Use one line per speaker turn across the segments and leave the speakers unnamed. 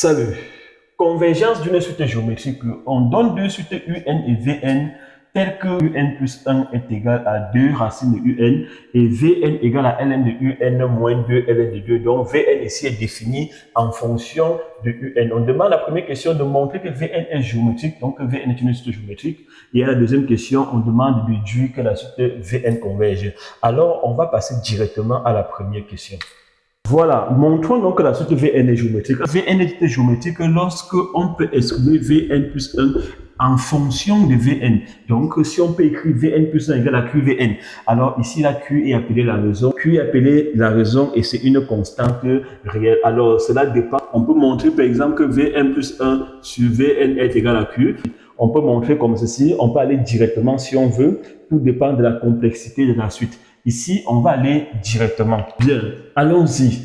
Salut. Convergence d'une suite géométrique. On donne deux suites UN et Vn telles que UN plus 1 est égal à 2 racines de UN et Vn égale à Ln de UN moins 2 Ln de 2. Donc Vn ici est défini en fonction de UN. On demande la première question de montrer que Vn est géométrique, donc que Vn est une suite géométrique. Et à la deuxième question, on demande de déduire que la suite Vn converge. Alors on va passer directement à la première question. Voilà, montrons donc que la suite Vn est géométrique. Vn est géométrique lorsque on peut exprimer Vn plus 1 en fonction de Vn. Donc, si on peut écrire Vn plus 1 égale à QVn, alors ici, la Q est appelée la raison. Q est appelée la raison et c'est une constante réelle. Alors, cela dépend. On peut montrer par exemple que Vn plus 1 sur Vn est égal à Q. On peut montrer comme ceci. On peut aller directement si on veut. Tout dépend de la complexité de la suite. Ici, on va aller directement. Bien, allons-y.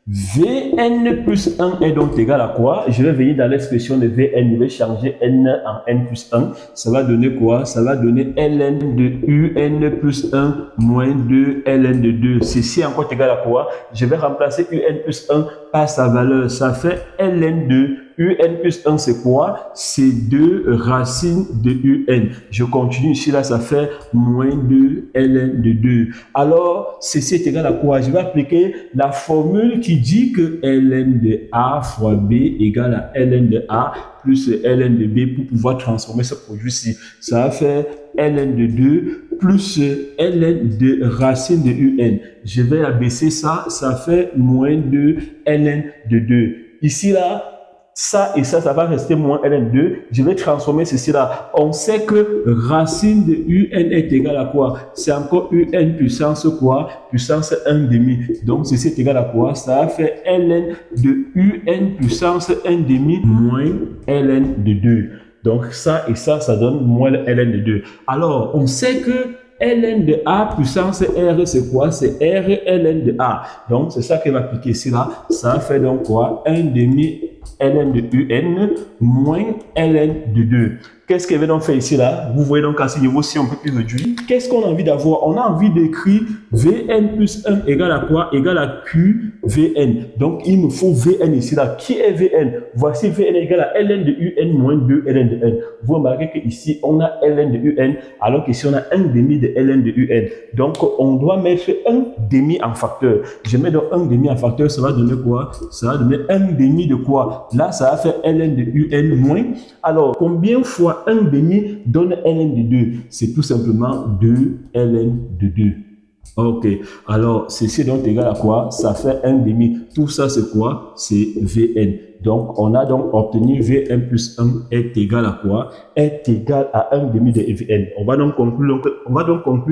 Vn plus 1 est donc égal à quoi? Je vais venir dans l'expression de Vn, je vais changer n en n plus 1. Ça va donner quoi? Ça va donner Ln de Un plus 1 moins 2 Ln de 2. Ceci est encore égal à quoi? Je vais remplacer Un plus 1 par sa valeur. Ça fait Ln de Un plus 1, c'est quoi? C'est 2 racines de Un. Je continue ici, là, ça fait moins 2 Ln de 2. Alors, ceci est égal à quoi? Je vais appliquer la formule qui dit que Ln de A fois B égale à Ln de A plus Ln de B pour pouvoir transformer ce produit-ci. Ça va faire Ln de 2 plus Ln de racine de Un. Je vais abaisser ça, ça fait moins 2 Ln de 2. Ici, là, ça et ça va rester moins Ln2. Je vais transformer ceci là. On sait que racine de Un est égal à quoi? C'est encore Un puissance quoi? Puissance 1 demi. Donc ceci est égal à quoi? Ça va faire Ln de Un puissance 1 demi moins Ln de 2. Donc ça et ça donne moins Ln de 2. Alors on sait que Ln de A puissance R, c'est quoi? C'est R Ln de A. Donc, c'est ça qu'elle va appliquer ici, là. Ça fait donc quoi? 1 demi Ln de Un moins Ln de 2. Qu'est-ce qu'elle va donc faire ici, là? Vous voyez donc à ce niveau-ci, on peut plus réduire. Qu'est-ce qu'on a envie d'avoir? On a envie d'écrire Vn plus 1 égale à quoi? Égale à QVn. Donc, il me faut Vn ici, là. Qui est Vn? Voici Vn égale à Ln de Un moins 2 Ln de 1. Vous remarquez qu'ici, on a Ln de Un, alors qu'ici, on a 1 demi de Ln de Un. Donc, on doit mettre 1 demi en facteur. Je mets donc 1 demi en facteur, ça va donner quoi? Ça va donner 1 demi de quoi? Là, ça va faire Ln de Un moins. Alors, combien fois 1 demi donne Ln de 2? C'est tout simplement 2 Ln de 2. Ok, alors ceci est donc égal à quoi? Ça fait 1 demi. Tout ça, c'est quoi? C'est Vn. Donc, on a donc obtenu Vn plus 1 est égal à quoi? Est égal à 1 demi de Vn. On va donc conclure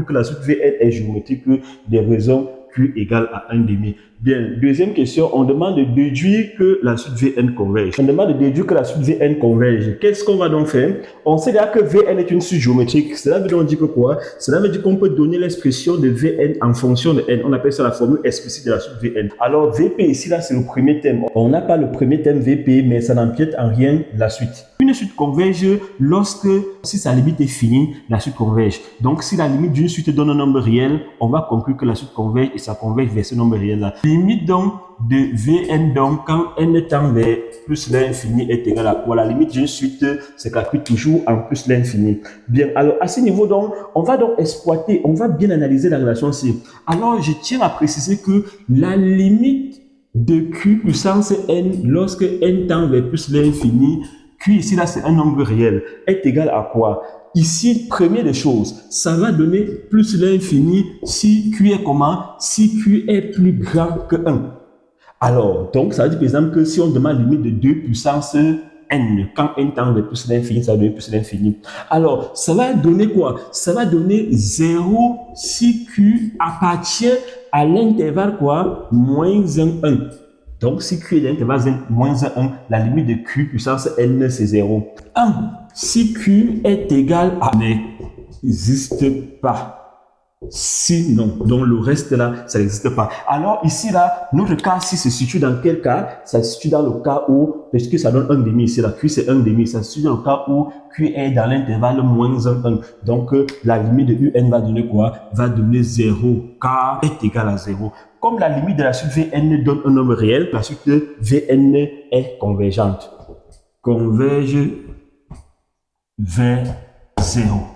que la suite Vn est géométrique des raisons Q égale à 1 demi. Bien, deuxième question, on demande de déduire que la suite Vn converge. On demande de déduire que la suite Vn converge. Qu'est-ce qu'on va donc faire? On sait déjà que Vn est une suite géométrique. Cela veut donc dire que quoi? Cela veut dire qu'on peut donner l'expression de Vn en fonction de n. On appelle ça la formule explicite de la suite Vn. Alors, Vp ici, là, c'est le premier thème. On n'a pas le premier thème Vp, mais ça n'empiète en rien la suite. Une suite converge lorsque, si sa limite est finie, la suite converge. Donc, si la limite d'une suite donne un nombre réel, on va conclure que la suite converge et ça converge vers ce nombre réel-là. Limite donc de Vn, donc quand n tend vers plus l'infini est égal à quoi? La limite d'une suite se calcule toujours en plus l'infini. Bien, alors à ce niveau donc, on va donc exploiter, on va bien analyser la relation ici. Alors, je tiens à préciser que la limite de q puissance n lorsque n tend vers plus l'infini, q ici là c'est un nombre réel, est égal à quoi? Ici, première des choses, ça va donner plus l'infini si Q est comment? Si Q est plus grand que 1. Alors, donc, ça veut dire par exemple que si on demande limite de 2 puissance n, quand n tend vers plus l'infini, ça va donner plus l'infini. Alors, ça va donner quoi? Ça va donner 0 si Q appartient à l'intervalle quoi? Moins 1. Donc, si Q est l'intervalle moins 1, la limite de Q puissance n, c'est 0. 1. Si Q est égal à n'existe pas. Si non, donc le reste là, ça n'existe pas. Alors ici là, notre cas si se situe dans quel cas? Ça se situe dans le cas où, parce que ça donne 1,5 ici, là, Q c'est 1,5, ça se situe dans le cas où Q est dans l'intervalle moins 1. Donc la limite de UN va donner quoi? Va donner 0, K est égal à 0. Comme la limite de la suite Vn donne un nombre réel, la suite Vn est convergente. Converge vers 0.